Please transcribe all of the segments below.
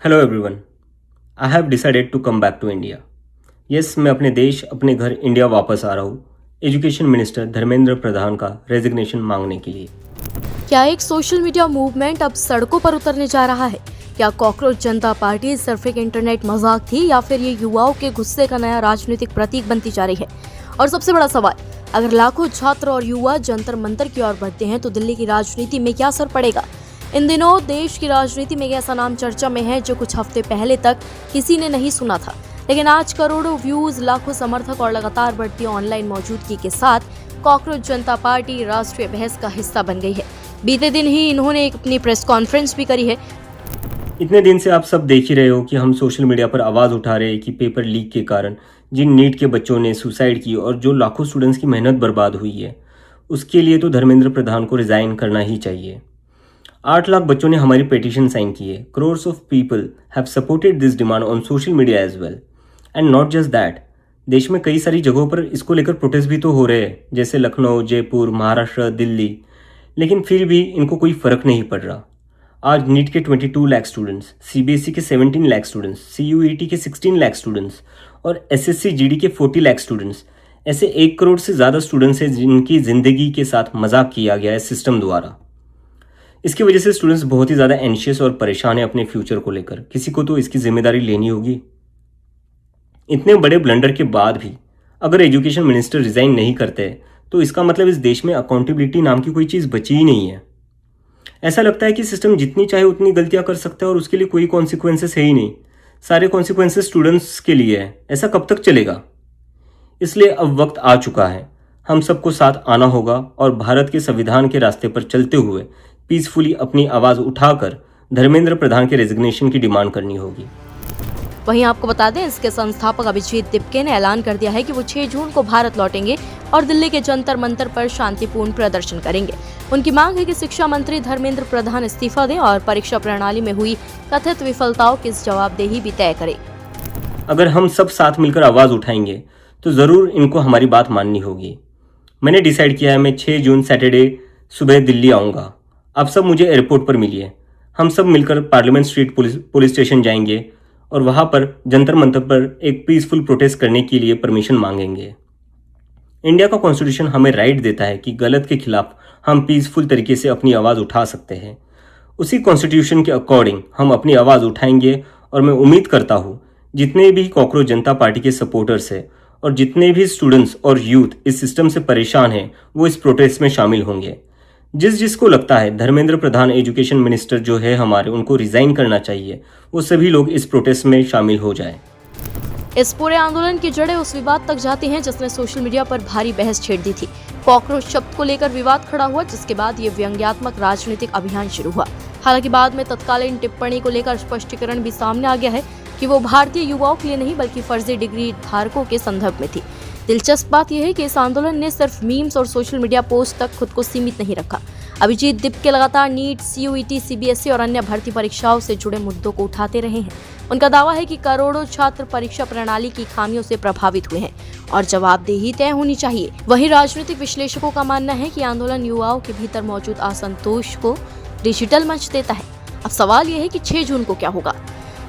Hello everyone, I have decided to come back to India. Yes, मैं अपने देश, अपने घर इंडिया वापस आ रहा हूँ एजुकेशन मिनिस्टर धर्मेंद्र प्रधान का रेजिग्नेशन मांगने के लिए। क्या एक सोशल मीडिया मूवमेंट अब सड़कों पर उतरने जा रहा है? क्या कॉकरोच जनता पार्टी सिर्फ एक इंटरनेट मजाक थी या फिर ये युवाओं के गुस्से का नया राजनीतिक प्रतीक बनती जा रही है? और सबसे बड़ा सवाल, अगर लाखों छात्र और युवा जंतर मंतर की ओर बढ़ते हैं तो दिल्ली की राजनीति में क्या असर पड़ेगा? इन दिनों देश की राजनीति में एक ऐसा नाम चर्चा में है जो कुछ हफ्ते पहले तक किसी ने नहीं सुना था, लेकिन आज करोड़ों व्यूज, लाखों समर्थक और लगातार बढ़ती ऑनलाइन मौजूदगी के साथ कॉकरोच जनता पार्टी राष्ट्रीय बहस का हिस्सा बन गई है। बीते दिन ही इन्होंने एक अपनी प्रेस कॉन्फ्रेंस भी करी है। इतने दिन से आप सब देख ही रहे हो कि हम सोशल मीडिया पर आवाज़ उठा रहे हैं कि पेपर लीक के कारण जिन नीट के बच्चों ने सुसाइड की और जो लाखों स्टूडेंट्स की मेहनत बर्बाद हुई है, उसके लिए तो धर्मेंद्र प्रधान को रिज़ाइन करना ही चाहिए। 8 लाख बच्चों ने हमारी पिटीशन साइन की है। Crores of people have supported this demand on social media as well, and not just that, देश में कई सारी जगहों पर इसको लेकर प्रोटेस्ट भी तो हो रहे हैं, जैसे लखनऊ, जयपुर, महाराष्ट्र, दिल्ली, लेकिन फिर भी इनको कोई फ़र्क नहीं पड़ रहा। आज नीट के 22 लाख स्टूडेंट्स, सीबीएसई के 17 लाख स्टूडेंट्स, सीयूईटी के 16 लाख स्टूडेंट्स और एसएससी जीडी के 40 लाख स्टूडेंट्स, ऐसे 1 करोड़ से ज़्यादा स्टूडेंट्स हैं जिनकी ज़िंदगी के साथ मजाक किया गया है सिस्टम द्वारा। इसकी वजह से स्टूडेंट्स बहुत ही ज़्यादा एंशियस और परेशान है अपने फ्यूचर को लेकर। किसी को तो इसकी जिम्मेदारी लेनी होगी। इतने बड़े ब्लंडर के बाद भी अगर एजुकेशन मिनिस्टर रिज़ाइन नहीं करते तो इसका मतलब इस देश में अकाउंटेबिलिटी नाम की कोई चीज़ बची ही नहीं है। ऐसा लगता है कि सिस्टम जितनी चाहे उतनी गलतियां कर सकता है और उसके लिए कोई कॉन्सिक्वेंसेस है ही नहीं। सारे कॉन्सिक्वेंसेस स्टूडेंट्स के लिए है। ऐसा कब तक चलेगा? इसलिए अब वक्त आ चुका है, हम सबको साथ आना होगा और भारत के संविधान के रास्ते पर चलते हुए पीसफुली अपनी आवाज़ उठाकर धर्मेंद्र प्रधान के रेजिग्नेशन की डिमांड करनी होगी। वहीं आपको बता दें, इसके संस्थापक अभिजीत दिपके ने ऐलान कर दिया है कि वो 6 जून को भारत लौटेंगे और दिल्ली के जंतर मंतर पर शांतिपूर्ण प्रदर्शन करेंगे। उनकी मांग है कि शिक्षा मंत्री धर्मेंद्र प्रधान इस्तीफा दें और परीक्षा प्रणाली में हुई कथित विफलताओं की जवाबदेही भी तय करें। अगर हम सब साथ मिलकर आवाज़ उठाएंगे तो ज़रूर इनको हमारी बात माननी होगी। मैंने डिसाइड किया है, मैं 6 जून सैटरडे सुबह दिल्ली आऊँगा। आप सब मुझे एयरपोर्ट पर मिलिए। हम सब मिलकर पार्लियामेंट स्ट्रीट पुलिस स्टेशन जाएंगे और वहाँ पर जंतर मंतर पर एक पीसफुल प्रोटेस्ट करने के लिए परमिशन मांगेंगे। इंडिया का कॉन्स्टिट्यूशन हमें राइट देता है कि गलत के खिलाफ हम पीसफुल तरीके से अपनी आवाज़ उठा सकते हैं। उसी कॉन्स्टिट्यूशन के अकॉर्डिंग हम अपनी आवाज़ उठाएंगे और मैं उम्मीद करता हूँ जितने भी कॉकरोच जनता पार्टी के सपोर्टर्स हैं और जितने भी स्टूडेंट्स और यूथ इस सिस्टम से परेशान हैं वो इस प्रोटेस्ट में शामिल होंगे। जिसको लगता है धर्मेंद्र प्रधान एजुकेशन मिनिस्टर जो है हमारे, उनको रिजाइन करना चाहिए, वो सभी लोग इस प्रोटेस्ट में शामिल हो जाएं। इस पूरे आंदोलन की जड़ें उस विवाद तक जाती हैं जिसने सोशल मीडिया पर भारी बहस छेड़ दी थी। कॉकरोच शब्द को लेकर विवाद खड़ा हुआ, जिसके बाद ये व्यंग्यात्मक राजनीतिक अभियान शुरू हुआ। हालांकि बाद में तत्कालीन टिप्पणी को लेकर स्पष्टीकरण भी सामने आ गया है कि वो भारतीय युवाओं के लिए नहीं बल्कि फर्जी डिग्री धारकों के संदर्भ में थी। दिलचस्प बात यह है कि इस आंदोलन ने सिर्फ मीम्स और सोशल मीडिया पोस्ट तक खुद को सीमित नहीं रखा। अभिजीत दिपके लगातार नीट, सीयूईटी, सीबीएसई और अन्य भर्ती परीक्षाओं से जुड़े मुद्दों को उठाते रहे हैं। उनका दावा है कि करोड़ों छात्र परीक्षा प्रणाली की खामियों से प्रभावित हुए हैं और जवाबदेही तय होनी चाहिए। वहीं राजनीतिक विश्लेषकों का मानना है कि आंदोलन युवाओं के भीतर मौजूद असंतोष को डिजिटल मंच देता है। अब सवाल यह है कि 6 जून को क्या होगा।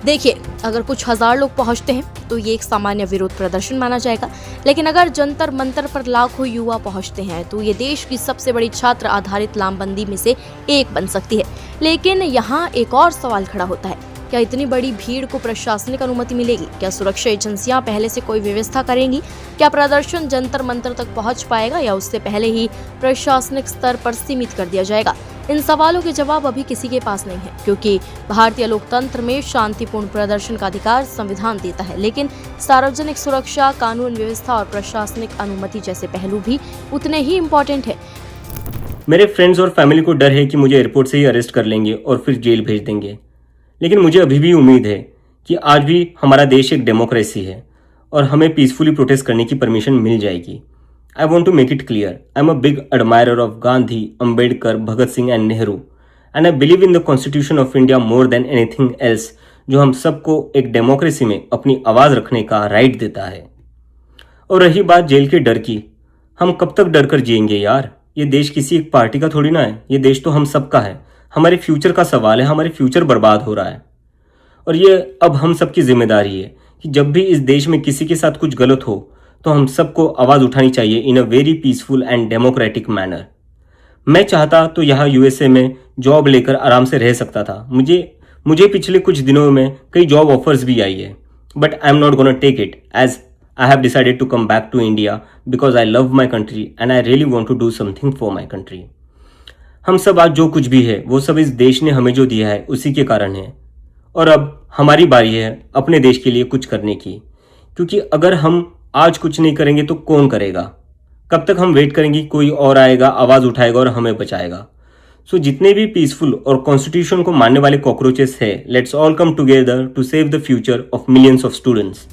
देखिए, अगर कुछ हजार लोग पहुंचते हैं तो ये एक सामान्य विरोध प्रदर्शन माना जाएगा, लेकिन अगर जंतर मंतर पर लाखों युवा पहुंचते हैं तो ये देश की सबसे बड़ी छात्र आधारित लामबंदी में से एक बन सकती है। लेकिन यहाँ एक और सवाल खड़ा होता है, क्या इतनी बड़ी भीड़ को प्रशासनिक अनुमति मिलेगी? क्या सुरक्षा एजेंसियां पहले से कोई व्यवस्था करेंगी? क्या प्रदर्शन जंतर मंतर तक पहुंच पाएगा या उससे पहले ही प्रशासनिक स्तर पर सीमित कर दिया जाएगा? इन सवालों के जवाब अभी किसी के पास नहीं है, क्योंकि भारतीय लोकतंत्र में शांतिपूर्ण प्रदर्शन का अधिकार संविधान देता है, लेकिन सार्वजनिक सुरक्षा, कानून व्यवस्था और प्रशासनिक अनुमति जैसे पहलू भी उतने ही इम्पोर्टेंट है। मेरे फ्रेंड्स और फैमिली को डर है कि मुझे एयरपोर्ट से ही अरेस्ट कर लेंगे और फिर जेल भेज देंगे, लेकिन मुझे अभी भी उम्मीद है कि आज भी हमारा देश एक डेमोक्रेसी है और हमें पीसफुली प्रोटेस्ट करने की परमिशन मिल जाएगी। I want to make it clear, I'm a big admirer of Gandhi, Ambedkar, Bhagat Singh and Nehru, and I believe in the Constitution of India more than anything else, जो हम सबको एक democracy में अपनी आवाज़ रखने का राइट देता है। और रही बात जेल के डर की, हम कब तक डर कर जिएंगे यार? ये देश किसी एक पार्टी का थोड़ी ना है, ये देश तो हम सबका है। हमारे फ्यूचर का सवाल है, हमारे फ्यूचर बर्बाद हो रहा है और ये अब हम सबकी जिम्मेदारी है कि जब भी इस देश में किसी के साथ कुछ गलत हो तो हम सबको आवाज़ उठानी चाहिए in a very peaceful and democratic manner. मैं चाहता तो यहाँ यूएसए में जॉब लेकर आराम से रह सकता था। मुझे पिछले कुछ दिनों में कई जॉब ऑफर्स भी आई है, but I am not gonna take it as I have decided to come back to India because I love my country and I really want to do something for my country. हम सब आज जो कुछ भी है वो सब इस देश ने हमें जो दिया है उसी के कारण है, और अब हमारी बारी है अपने देश के लिए कुछ करने की, क्योंकि अगर हम आज कुछ नहीं करेंगे तो कौन करेगा? कब तक हम वेट करेंगे कोई और आएगा, आवाज़ उठाएगा और हमें बचाएगा? सो जितने भी पीसफुल और कॉन्स्टिट्यूशन को मानने वाले कॉकरोचेस है, let's all come together to save the future of millions of students.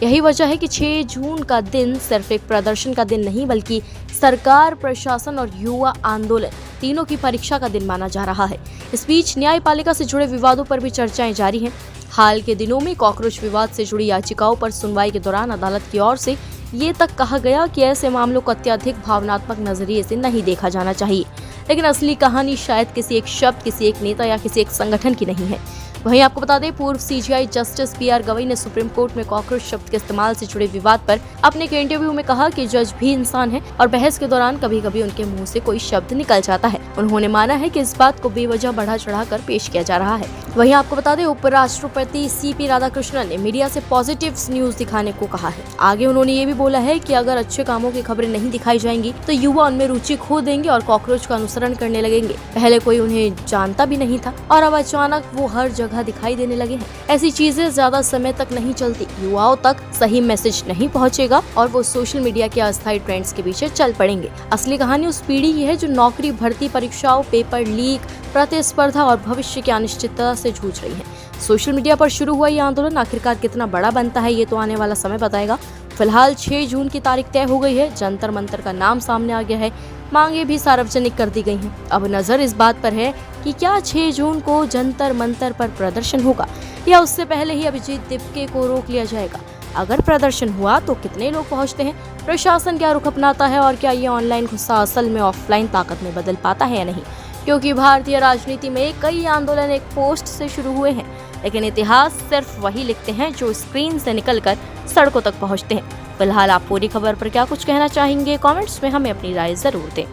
यही वजह है कि 6 जून का दिन सिर्फ एक प्रदर्शन का दिन नहीं बल्कि सरकार, प्रशासन और युवा आंदोलन तीनों की परीक्षा का दिन माना जा रहा है। इस बीच न्यायपालिका से जुड़े विवादों पर भी चर्चाएं जारी हैं। हाल के दिनों में कॉकरोच विवाद से जुड़ी याचिकाओं पर सुनवाई के दौरान अदालत की ओर से ये तक कहा गया कि ऐसे मामलों को अत्यधिक भावनात्मक नजरिए से नहीं देखा जाना चाहिए, लेकिन असली कहानी शायद किसी एक शब्द, किसी एक नेता या किसी एक संगठन की नहीं है। वहीं आपको बता दें, पूर्व सीजीआई जस्टिस पीआर गवई ने सुप्रीम कोर्ट में कॉकरोच शब्द के इस्तेमाल से जुड़े विवाद पर अपने के इंटरव्यू में कहा कि जज भी इंसान है और बहस के दौरान कभी कभी उनके मुंह से कोई शब्द निकल जाता है। उन्होंने माना है कि इस बात को बेवजह बढ़ा चढ़ाकर पेश किया जा रहा है। वहीं आपको बता दें, उपराष्ट्रपति सीपी राधाकृष्णन ने मीडिया से पॉजिटिव न्यूज दिखाने को कहा है। आगे उन्होंने ये भी बोला है कि अगर अच्छे कामों की खबरें नहीं दिखाई जाएंगी तो युवा उनमें रुचि खो देंगे और कॉकरोच का अनुसरण करने लगेंगे। पहले कोई उन्हें जानता भी नहीं था और अब अचानक वो हर जगह दिखाई देने लगे हैं। ऐसी चीजें ज्यादा समय तक नहीं चलती, युवाओं तक सही मैसेज नहीं पहुंचेगा और वो सोशल मीडिया के अस्थायी ट्रेंड्स के पीछे चल पड़ेंगे। असली कहानी उस पीढ़ी की है जो नौकरी, भर्ती परीक्षाओं, पेपर लीक, प्रतिस्पर्धा और भविष्य की अनिश्चितता से जूझ रही है। सोशल मीडिया पर शुरू हुआ ये आंदोलन आखिरकार कितना बड़ा बनता है ये तो आने वाला समय बताएगा। फिलहाल 6 जून की तारीख तय हो गई है, जंतर मंतर का नाम सामने आ गया है, मांगे भी सार्वजनिक कर दी गई हैं। अब नजर इस बात पर है कि क्या 6 जून को जंतर मंतर पर प्रदर्शन होगा या उससे पहले ही अभिजीत दिपके को रोक लिया जाएगा। अगर प्रदर्शन हुआ तो कितने लोग पहुंचते हैं, प्रशासन क्या रुख अपनाता है और क्या ये ऑनलाइन गुस्सा असल में ऑफलाइन ताकत में बदल पाता है या नहीं, क्योंकि भारतीय राजनीति में कई आंदोलन एक पोस्ट से शुरू हुए हैं, लेकिन इतिहास सिर्फ वही लिखते हैं जो स्क्रीन से निकलकर सड़कों तक पहुंचते हैं। फिलहाल आप पूरी खबर पर क्या कुछ कहना चाहेंगे, कमेंट्स में हमें अपनी राय जरूर दें।